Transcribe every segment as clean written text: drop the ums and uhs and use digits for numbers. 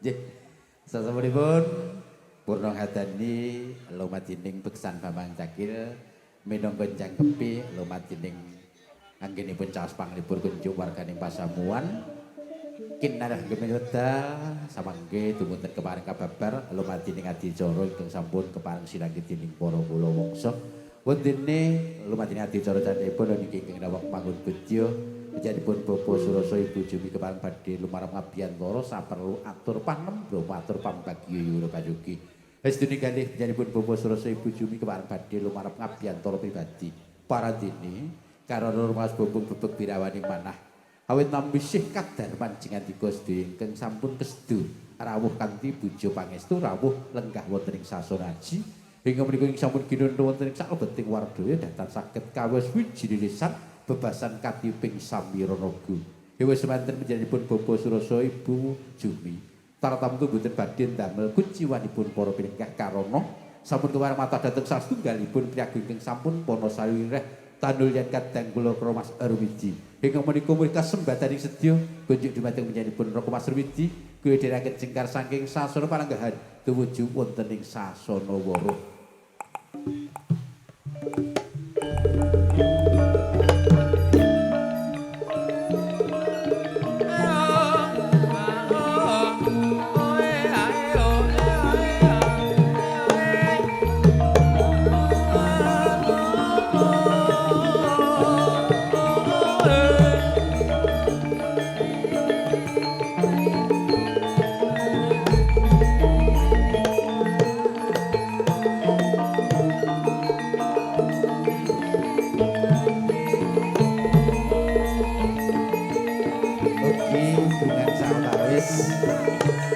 Nggih. Sasampunipun Purna Hadani lumadining beksan Bambang Cakil minangka jangkepi lumadining anggenipun caos panglipur kunjuk warganing pasamuan kinarah gemeweda samangke dumunten kepareng kababar lumadining adicara ingkang sampun kepareng sinangge dening para kula wangsa wondene lumadining adicara candhipun niki ingkang dawuh pangun bedya Panjenenganipun Bapak Surasa Ibu Jumi kepareng badhe lumarang abiyantara saperlu atur panembra matur pambagya yura kayogi. Sedune kalih panjenenganipun Bapak Surasa Ibu Jumi kepareng badhe lumarang abiyantara pribadi. Paradene karana rumas bubung bebek birawaning manah. Awit nampi sih kadar manjing andika sedaya ingkang sampun kesedu rawuh kanthi bujo pangestu rawuh lenggah wonten ing sasana aji. Hingga menika ing sampun ginundha wonten ing salebeting wardaya datan saged kawis wijine lisan bebasan katiping samiranaga. Dewa semanten panjenenganipun Bapak Surasa Ibu Jumi. Taratamtu boten badhe damel kuciwanipun para pinenggah karana sampun kewareng mata dhateng satunggalipun priyagung ingkang sampun pana sawireh tandul yen kadang kula Mas Arwidi. Hingga menika mugi kasembadaning sedya kunjuk dumateng panjenenganipun Mas Arwidi kuwi dherekaken jengkar saking sasana palenggahan tumuju wonten ing sasana wara.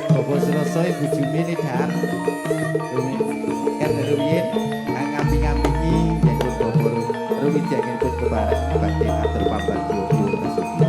Bapak Surasa Ibu Jumi nidhar kan rumiyin ngampi-ngampingi yaitu Bapak Rumit jangenipun kepareng badhe atur pambagya yura kasugi.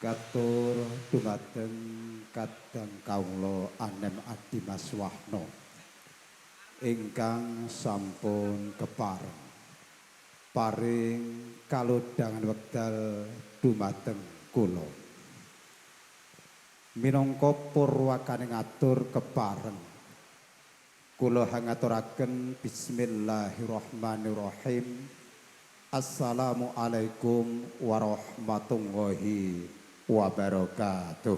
Katur dumateng kadang kawula Anem Adimas Wahna ingkang sampun kepareng paring kalodhangan wekdal dumateng kula minangka purwakaning atur kepareng kula hangaturaken bismillahirrahmanirrahim. Assalamualaikum warahmatullahi wabarakatuh.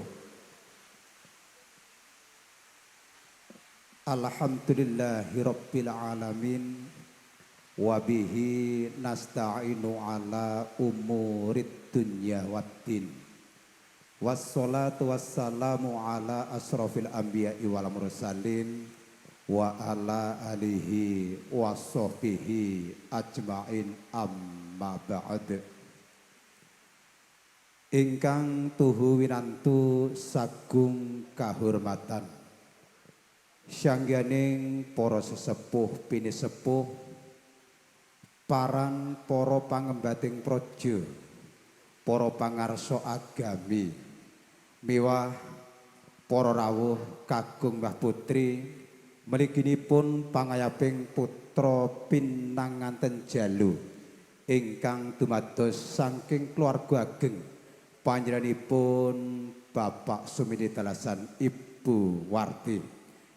Alhamdulillahirabbil alamin wa bihi nasta'inu ala umurid dunya waddin. Wassalatu wassalamu ala asrofil anbiya'i wal mursalin wa ala alihi wa sahbihi ajma'in amma ba'd. Ingkang tuhu winantu sagung kahormatan syangganing para sesepuh pinisepuh paran para pangembating praja para pangarsa agami miwah para rawuh kagung Mbah Putri mliginipun pangayaping putra pinanganten jalu ingkang dumados saking keluarga ageng panjenenganipun Bapak Sumidi Talasan Ibu Warti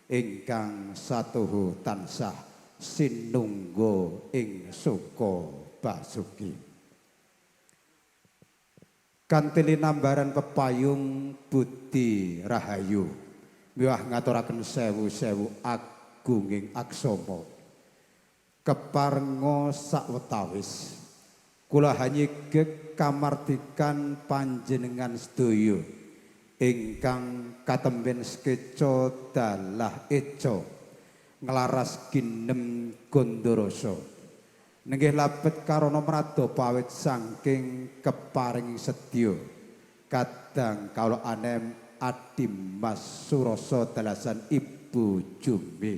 ingkang satuhu tansah sinungga ing suka basuki kanthi linambaran pepayung budi rahayu miwah ngaturaken sewu-sewu agunging aksama keparenga sawetawis kula hanyegek kamardikan panjenengan sedaya ingkang katemben sekeca dalah eca nglaras ginem Gondorasa Nenggih labet karana mrada pawit saking keparing sedya kadang kawula anem Adimas Surasa dalasan Ibu Jumbe.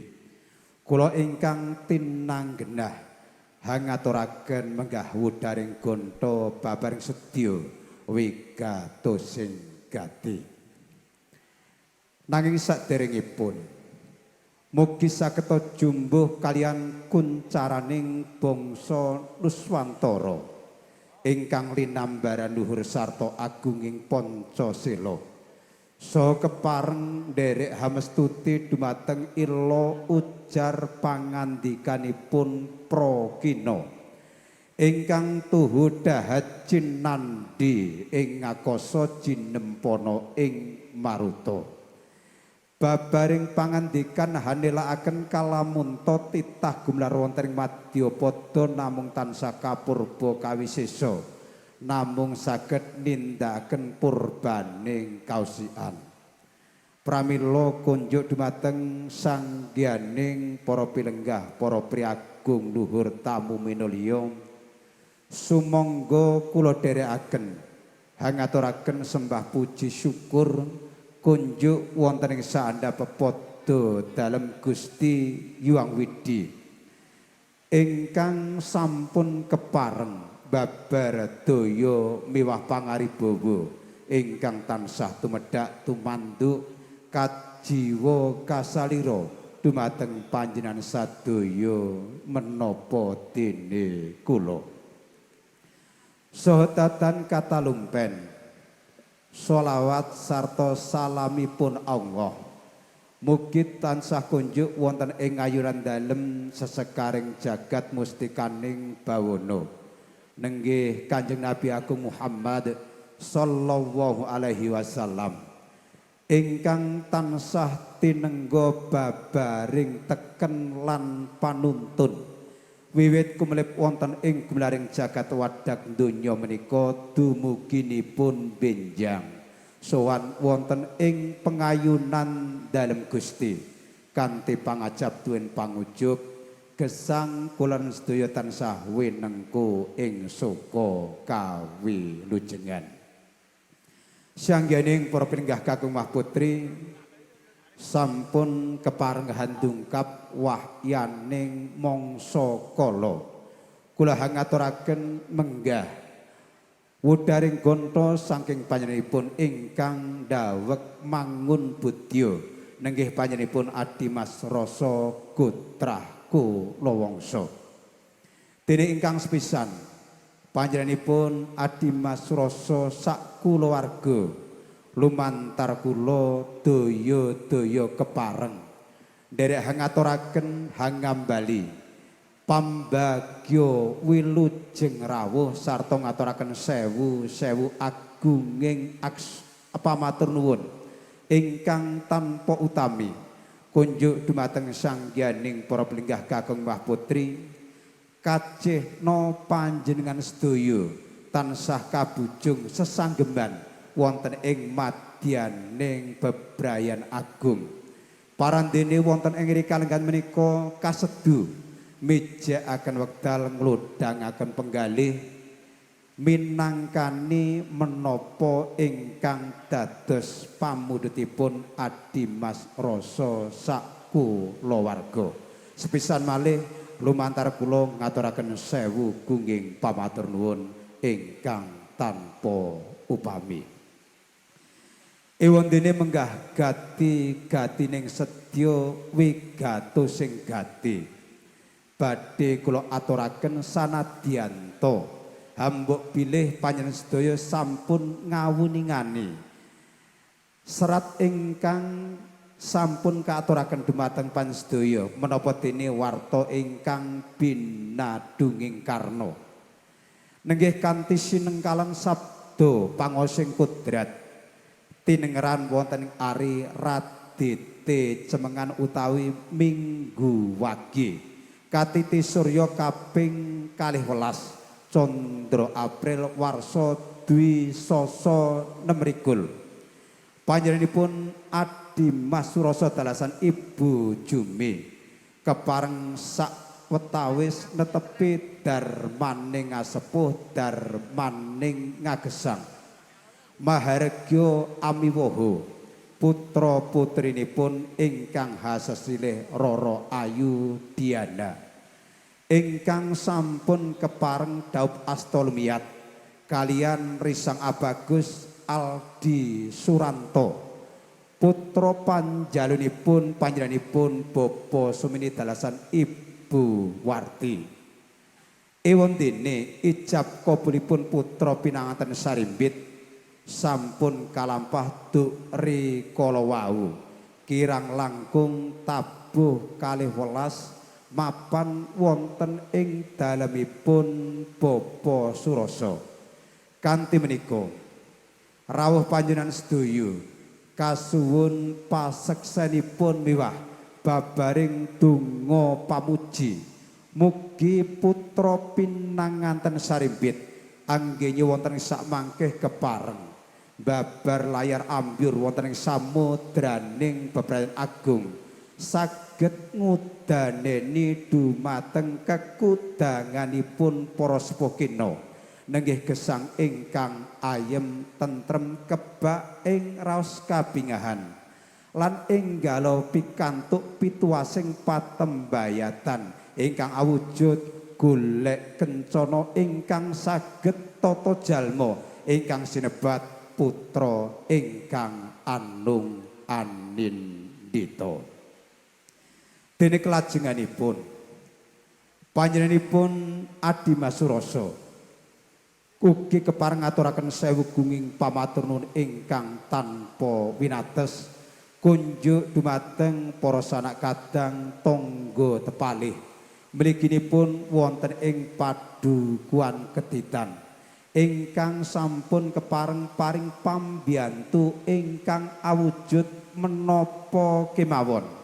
Kula ingkang tinanggenah hangaturaken menggah wudaring gonta babaring sedya wigatosing gati. Nanging saderengipun mugi sageta jumbuh kalian kuncaraning bangsa Nuswantara ingkang linambaran luhur sarta agunging Pancasila saha kepareng nderek hamestuti dumateng ila ujar pangandikanipun Prakina ingkang tuhu dahat cinandhi ing ngakasa jinempana ing maruta. Babaring pangandikan hanelaaken kalamunta titah gumelar wonten ing Madyapada namung tansah kapurba kawisesa namung saged nindakaken purbaning kausikan. Pramila kunjuk dumateng sanggianing para pilenggah para priagung luhur tamu minulya sumangga kula dherekaken hangaturaken sembah puji syukur kunjuk wonten ing saandhapepada dalem Gusti Hyang Widi ingkang sampun kepareng babar daya miwah pangaribawa ingkang tansah tumedhak tumanduk kajiwa kasalira dumateng panjenengan sadaya menapa dene kula saha datan katalumpen sholawat sarta salamipun Allah mugi tansah kunjuk wonten ing ayunan dalem sesekaring jagat mustikaning bawana nenggih Kanjeng Nabi Agung Muhammad sallallahu alaihi wasallam ingkang tansah tinengga babaring teken lan panuntun wiwit kumelip wonten ing gumlaring jagat wadak donya menika dumuginipun benjang sowan wonten ing pengayunan dalem Gusti kanthi pangajab duwen pangujub gesang kula sedaya tansah winengku ing suka kawilujengan sanggening para pinenggah kakung Mahputri sampun kepareng handungkap wahyaning mangsa kala kula hangaturaken menggah wudaring gonta saking panjenenganipun ingkang daweg mangun budya nenggih panjenenganipun Adimas Rasa Gotrah Kulawangsa dene ingkang sepisan panjenenganipun Adimas Rasa sak kulawarga lumantar kula daya-daya kepareng nderek hangaturaken hangambali pambagya wilujeng rawuh sarta ngaturaken sewu-sewu agunging pamatur nuwun ingkang tanpa utami kunjuk dumateng sanggianing para pelinggah kakung Mahputri kajehna panjenengan sedaya tansah kabujung sesanggeman wonten ing madyaning bebrayan agung parandene wonten ing rikalenggan menika kasedu mijakaken wekdal nglodhangaken penggalih minangkani menapa ingkang dados pamudhutipun Adimas Rasa sak kulawarga sepisan malih lumantar kula ngaturaken sewu gungging pamatur nuwun ingkang tanpa upami. Ewondene menggah gati-gatining sedya wigatosing gati badhe kula aturaken sanadyanto hambuk bilih panjenengan sedaya sampun ngawuningani serat ingkang sampun kaaturaken dumateng panjenengan sedaya menapa dene warta ingkang binadunging karna nenggih kanthi sinengkalan sabda pangosing kudrat tinengeran wonten ing ari radite cemengan utawi minggu wage katiti surya kaping 12 Candra April warsa dwi sasa 6 panjenenganipun Adimas Surasa dalasan Ibu Jumi kepareng sak wetawis netepi darmaning ngasepuh darmaning ngagesang maharegya amiwaha putra putrinipun ingkang hasesilih Rara Ayu Diana ingkang sampun kepareng daup asta lumiat kalian Risang Abagus Aldi Suranto putra panjalunipun panjenenganipun Bapa Sumini dalasan Ibu Warti ewon dene ijab kabulipun putra pinanganten sarimbit sampun kalampah duk rikala wau kirang langkung tabuh 12 mapan wonten ing dalemipun Bapa Surasa kanthi menika rawuh panjenengan sedaya kasuwun paseksenipun miwah babaring donga pamuji mugi putra pinanganten sarimbit anggene wonten sak mangkih kepareng babar layar ambyur wonten ing samudraning bebrayan agung saged ngudaneni dumateng kekudanganipun para sepuh kina nenggih gesang ingkang ayem tentrem kebak ing raos kabingahan lan enggalo pikantuk pituwasing patembayatan ingkang awujud golek kencana ingkang saged tata jalma ingkang sinebat putra ingkang anung anindita dene kelajenganipun panjenenganipun Adimas Surasa ugi kepareng ngaturaken sewu gunging pamatur nuwun ingkang tanpa winates kunjuk dumateng para sanak kadang tangga tepalih mliginipun wonten ing padukuhan Keditan ingkang sampun kepareng paring pambiyantu ingkang awujud menapa kemawon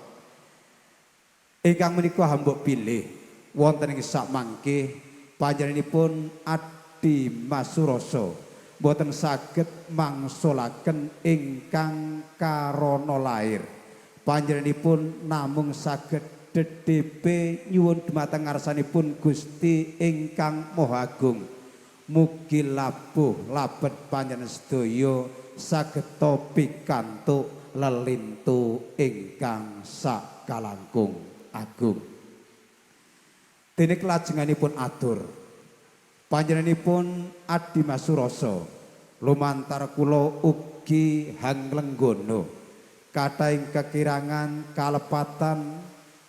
ingkang menika hambuk pilih wonten ing sakmangke panjenenganipun Dimas Surasa boten saged mangsulaken ingkang karana lair panjenenganipun namung saged dedhepe nyuwun dumateng ngarsanipun Gusti ingkang Maha Agung mugi labuh labet panjenengan sedaya saged pikantuk lelintu ingkang sakalangkung agung dene kelajenganipun atur panjenenganipun Adimas Surasa lumantar kula ugi hanglenggono kathahing kekirangan kalepatan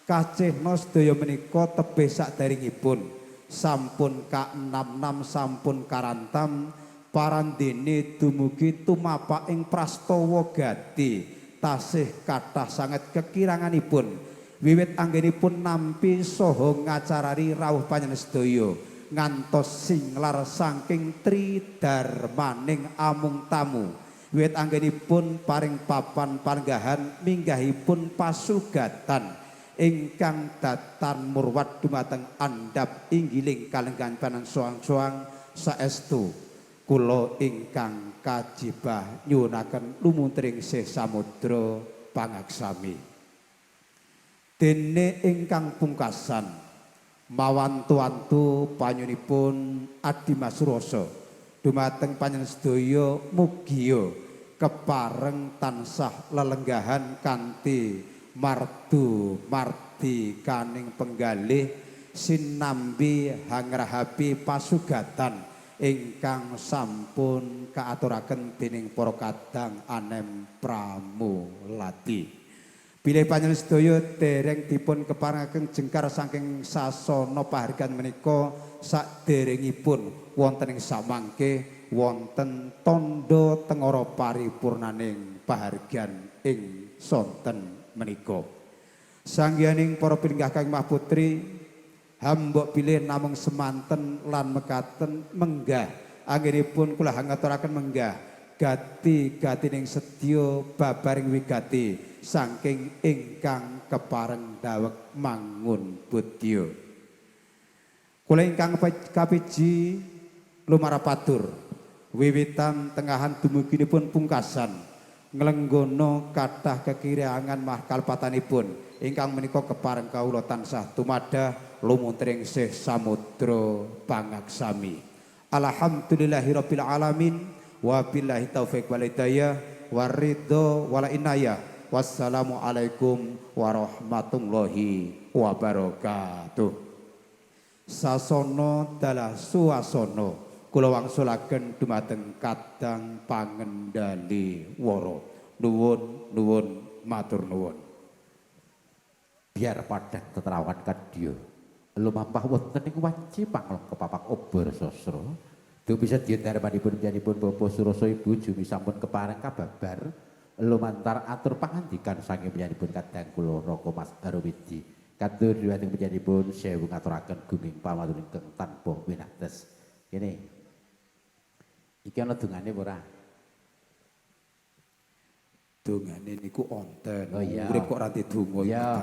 kacihna sedaya menika tebih sakderengipun sampun ka-66 sampun karantam parandene dumugi tumapak ing prastawa gati tasih kathah sanget kekiranganipun wiwit anggenipun nampi saha ngacarari rawuh panjenengan sedaya ngantos singlar saking tridarmaning amung tamu wiwit anggenipun paring papan panggahan minggahipun pasugatan ingkang datan murwat dumateng andhap inggiling kalenggan panan soang-soang saestu kula ingkang kajibah nyuwunaken lumuntring sih samudra pangaksami dene ingkang pungkasan mawantu-wantu panyunipun Adimas Surasa dumateng panjenengan sedaya mugia kepareng tansah lelenggahan kanthi mardu mardi kaning penggalih sinambi hangrahapi pasugatan ingkang sampun kaaturaken dening para kadang anem pramulati. Bilih panjenengan sedaya dereng dipun keparengaken jengkar saking sasana pahargan menika saderengipun wonten ing samangke wonten tandha tengara paripurnaning pahargan ing sonten menika. Sanggihaning para pinggah Kang Mahputri hambuk bilih namung semanten lan mekaten menggah anggenipun kula hangaturaken menggah gati-gatining sedya babaring wigati saking ingkang kepareng dawek mangun budya. Kula ingkang kapiji lumarapatur wiwitan tengahan dumuginipun pungkasan nglenggono kathah kekirangan mahkalpatanipun ingkang menika kepareng kawula tansah tumadah lumuntir ing sih samudra pangaksami. Alhamdulillahirabbil alamin wa billahi taufik wal hidayah waridho wala inayah. Wassalamu alaikum warahmatullahi wabarakatuh. Sasana dalah suasana kula wangsulaken dumateng kadang pangendali wara. Nuwun matur nuwun. Biar pada teterawan kadya lumampah wonten ing wanci panglengkep papak obor sastra. Duh bisa didarmanipun panjenenganipun Bapak Surasa Ibu Jumi sampun kepareng kababar lumantar atur pangandikan saking panjenenganipun kadang kula Raka Mas Arwidi. Katur dhumateng panjenenganipun sewu ngaturaken gunging pamatur ingkang tanpa winates. Kene. Iki ana dungane apa ora? Dongane niku onten. Oh iya. Urip kok ranti donga. Iya.